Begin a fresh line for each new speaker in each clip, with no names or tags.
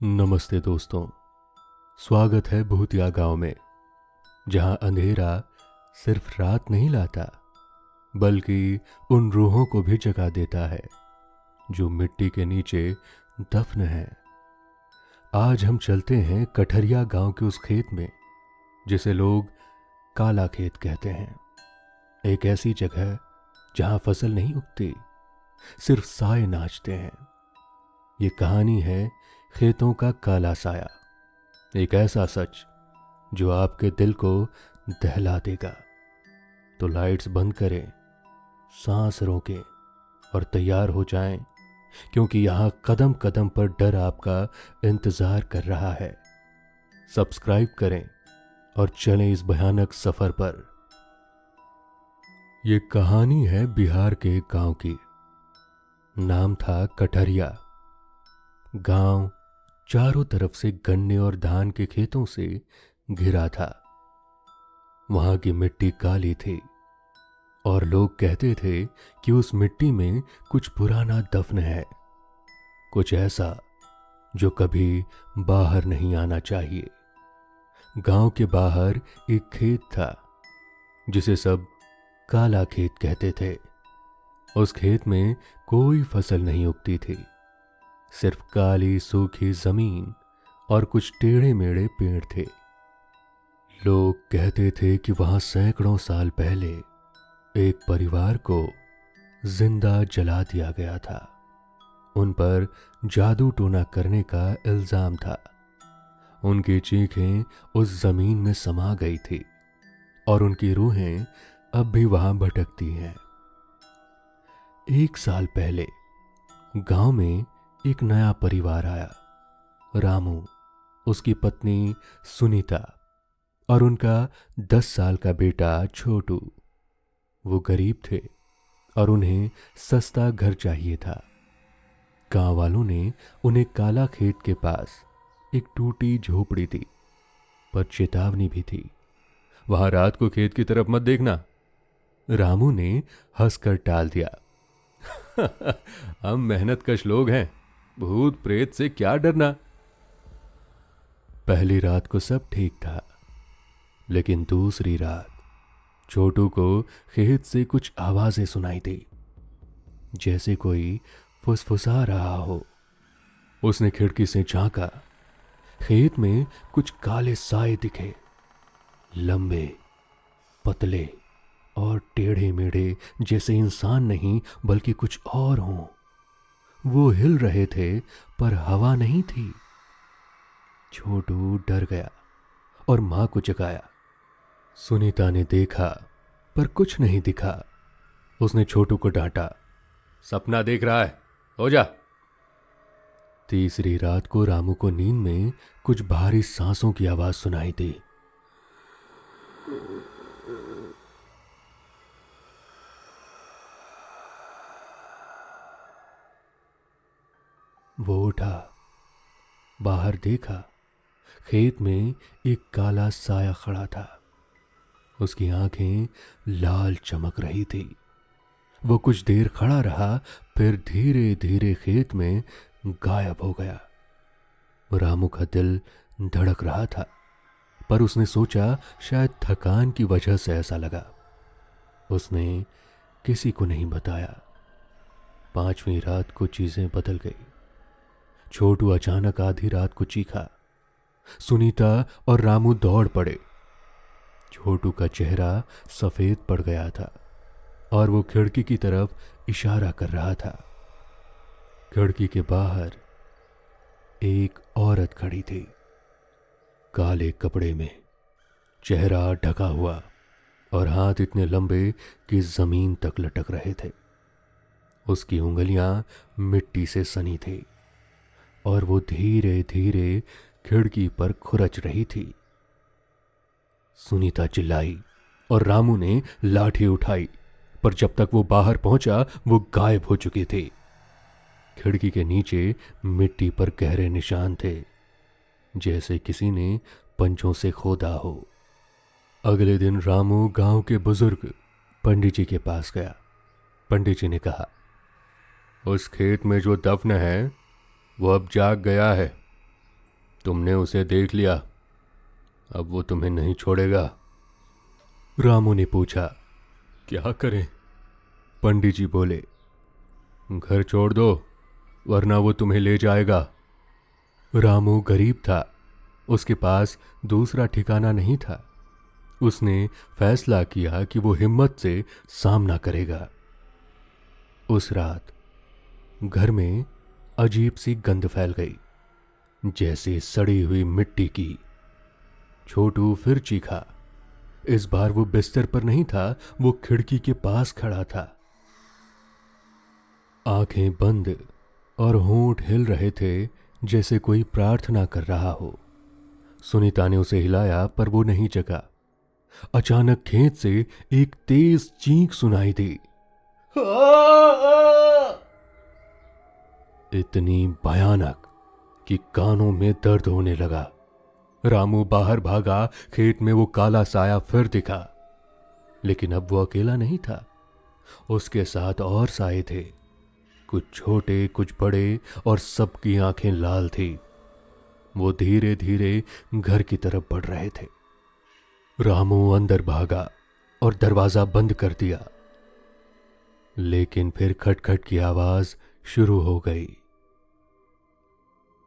नमस्ते दोस्तों। स्वागत है भूतिया गांव में, जहां अंधेरा सिर्फ रात नहीं लाता बल्कि उन रूहों को भी जगा देता है जो मिट्टी के नीचे दफन है। आज हम चलते हैं कठरिया गांव के उस खेत में जिसे लोग काला खेत कहते हैं। एक ऐसी जगह जहां फसल नहीं उगती, सिर्फ साए नाचते हैं। ये कहानी है खेतों का काला साया, एक ऐसा सच जो आपके दिल को दहला देगा। तो लाइट्स बंद करें, सांस रोकें और तैयार हो जाएं, क्योंकि यहां कदम कदम पर डर आपका इंतजार कर रहा है। सब्सक्राइब करें और चलें इस भयानक सफर पर। यह कहानी है बिहार के एक गांव की। नाम था कठरिया। गांव चारों तरफ से गन्ने और धान के खेतों से घिरा था। वहां की मिट्टी काली थी और लोग कहते थे कि उस मिट्टी में कुछ पुराना दफन है, कुछ ऐसा जो कभी बाहर नहीं आना चाहिए। गांव के बाहर एक खेत था जिसे सब काला खेत कहते थे। उस खेत में कोई फसल नहीं उगती थी, सिर्फ काली सूखी जमीन और कुछ टेढ़े मेढ़े पेड़ थे। लोग कहते थे कि वहां सैकड़ों साल पहले एक परिवार को जिंदा जला दिया गया था। उन पर जादू टोना करने का इल्जाम था। उनकी चीखें उस जमीन में समा गई थी और उनकी रूहें अब भी वहां भटकती हैं। एक साल पहले गांव में एक नया परिवार आया। रामू, उसकी पत्नी सुनीता और उनका 10 साल का बेटा छोटू। वो गरीब थे और उन्हें सस्ता घर चाहिए था। गांव वालों ने उन्हें काला खेत के पास एक टूटी झोपड़ी दी, पर चेतावनी भी थी, वहां रात को खेत की तरफ मत देखना। रामू ने हंसकर टाल दिया। हम मेहनतकश लोग हैं, भूत प्रेत से क्या डरना। पहली रात को सब ठीक था, लेकिन दूसरी रात छोटू को खेत से कुछ आवाजें सुनाई दी, जैसे कोई फुसफुसा रहा हो। उसने खिड़की से झांका। खेत में कुछ काले साए दिखे, लंबे, पतले और टेढ़े मेढ़े, जैसे इंसान नहीं बल्कि कुछ और हों। वो हिल रहे थे पर हवा नहीं थी। छोटू डर गया और मां को जगाया। सुनीता ने देखा पर कुछ नहीं दिखा। उसने छोटू को डांटा, सपना देख रहा है, हो जा। तीसरी रात को रामू को नींद में कुछ भारी सांसों की आवाज सुनाई दी। वो उठा, बाहर देखा। खेत में एक काला साया खड़ा था। उसकी आंखें लाल चमक रही थी। वो कुछ देर खड़ा रहा, फिर धीरे धीरे खेत में गायब हो गया। रामू का दिल धड़क रहा था, पर उसने सोचा शायद थकान की वजह से ऐसा लगा। उसने किसी को नहीं बताया। 5वीं रात को चीजें बदल गई। छोटू अचानक आधी रात को चीखा। सुनीता और रामू दौड़ पड़े। छोटू का चेहरा सफेद पड़ गया था और वो खिड़की की तरफ इशारा कर रहा था। खिड़की के बाहर एक औरत खड़ी थी, काले कपड़े में, चेहरा ढका हुआ और हाथ इतने लंबे कि जमीन तक लटक रहे थे। उसकी उंगलियां मिट्टी से सनी थी और वो धीरे धीरे खिड़की पर खुरच रही थी। सुनीता चिल्लाई और रामू ने लाठी उठाई, पर जब तक वो बाहर पहुंचा वो गायब हो चुकी थी। खिड़की के नीचे मिट्टी पर गहरे निशान थे, जैसे किसी ने पंचों से खोदा हो। अगले दिन रामू गांव के बुजुर्ग पंडित जी के पास गया। पंडित जी ने कहा, उस खेत में जो दफन है वो अब जाग गया है। तुमने उसे देख लिया, अब वो तुम्हें नहीं छोड़ेगा। रामू ने पूछा। क्या करें? पंडित जी बोले। घर छोड़ दो, वरना वो तुम्हें ले जाएगा। रामू गरीब था, उसके पास दूसरा ठिकाना नहीं था। उसने फैसला किया कि वो हिम्मत से सामना करेगा। उस रात घर में अजीब सी गंध फैल गई, जैसे सड़ी हुई मिट्टी की। छोटू फिर चीखा। इस बार वो बिस्तर पर नहीं था, वो खिड़की के पास खड़ा था। आंखें बंद और होंठ हिल रहे थे, जैसे कोई प्रार्थना कर रहा हो। सुनीता ने उसे हिलाया, पर वो नहीं जगा। अचानक खेत से एक तेज चीख सुनाई दी। इतनी भयानक कि कानों में दर्द होने लगा। रामू बाहर भागा। खेत में वो काला साया फिर दिखा, लेकिन अब वो अकेला नहीं था। उसके साथ और साए थे, कुछ छोटे कुछ बड़े, और सबकी आंखें लाल थी। वो धीरे धीरे घर की तरफ बढ़ रहे थे। रामू अंदर भागा और दरवाजा बंद कर दिया, लेकिन फिर खटखट की आवाज शुरू हो गई।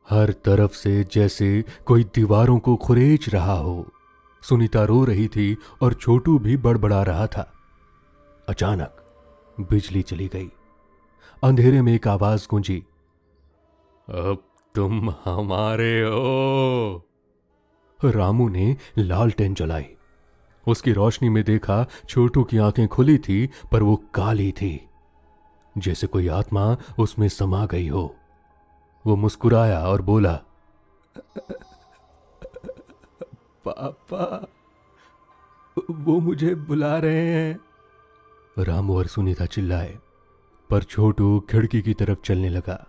हर तरफ से जैसे कोई दीवारों को खुरेच रहा हो। सुनीता रो रही थी और छोटू भी बड़बड़ा रहा था। अचानक बिजली चली गई। अंधेरे में एक आवाज गूंजी। अब तुम हमारे हो। रामू ने लालटेन जलाई। उसकी रोशनी में देखा, छोटू की आंखें खुली थी, पर वो काली थी, जैसे कोई आत्मा उसमें समा गई हो। वो मुस्कुराया और बोला, पापा, वो मुझे बुला रहे हैं। रामू और सुनीता चिल्लाए, पर छोटू खिड़की की तरफ चलने लगा।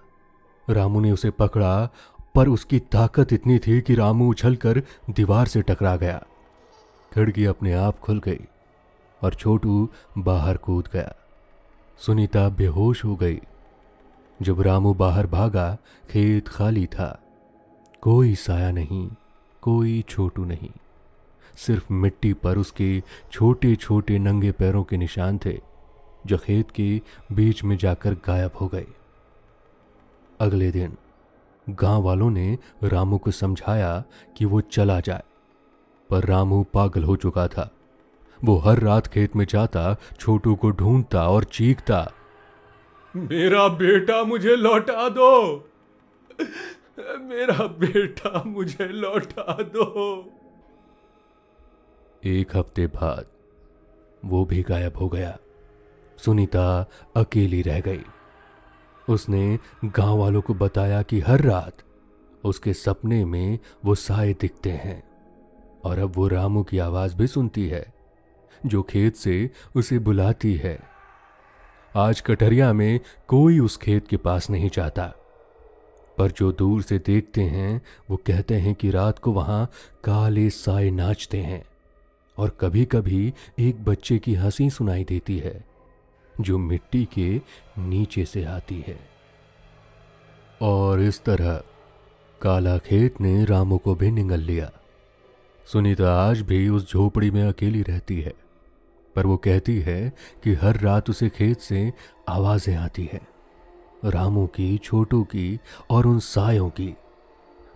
रामू ने उसे पकड़ा, पर उसकी ताकत इतनी थी कि रामू उछलकर दीवार से टकरा गया। खिड़की अपने आप खुल गई और छोटू बाहर कूद गया। सुनीता बेहोश हो गई। जब रामू बाहर भागा, खेत खाली था। कोई साया नहीं, कोई छोटू नहीं, सिर्फ मिट्टी पर उसके छोटे छोटे नंगे पैरों के निशान थे, जो खेत के बीच में जाकर गायब हो गए। अगले दिन गांव वालों ने रामू को समझाया कि वो चला जाए, पर रामू पागल हो चुका था। वो हर रात खेत में जाता, छोटू को ढूंढता और चीखता, मेरा बेटा मुझे लौटा दो, मेरा बेटा मुझे लौटा दो। एक हफ्ते बाद वो भी गायब हो गया। सुनीता अकेली रह गई। उसने गांव वालों को बताया कि हर रात उसके सपने में वो साए दिखते हैं, और अब वो रामू की आवाज भी सुनती है, जो खेत से उसे बुलाती है। आज कटहरिया में कोई उस खेत के पास नहीं जाता, पर जो दूर से देखते हैं वो कहते हैं कि रात को वहां काले साए नाचते हैं, और कभी कभी एक बच्चे की हंसी सुनाई देती है, जो मिट्टी के नीचे से आती है। और इस तरह काला खेत ने रामू को भी निगल लिया। सुनीता आज भी उस झोपड़ी में अकेली रहती है, पर वो कहती है कि हर रात उसे खेत से आवाजें आती हैं, रामू की, छोटू की और उन सायों की।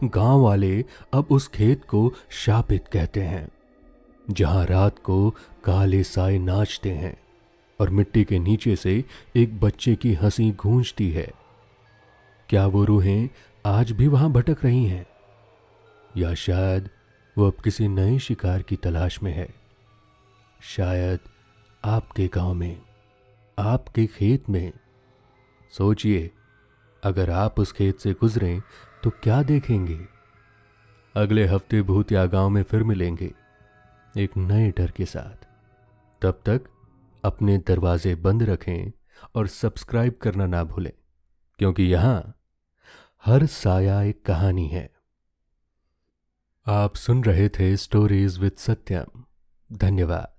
गांव वाले अब उस खेत को शापित कहते हैं, जहां रात को काले साए नाचते हैं और मिट्टी के नीचे से एक बच्चे की हंसी गूंजती है। क्या वो रूहें आज भी वहां भटक रही हैं, या शायद वो अब किसी नए शिकार की तलाश में है? शायद आपके गांव में, आपके खेत में। सोचिए, अगर आप उस खेत से गुजरें तो क्या देखेंगे? अगले हफ्ते भूतिया गांव में फिर मिलेंगे, एक नए डर के साथ। तब तक अपने दरवाजे बंद रखें और सब्सक्राइब करना ना भूलें, क्योंकि यहां हर साया एक कहानी है। आप सुन रहे थे स्टोरीज विद सत्यम। धन्यवाद।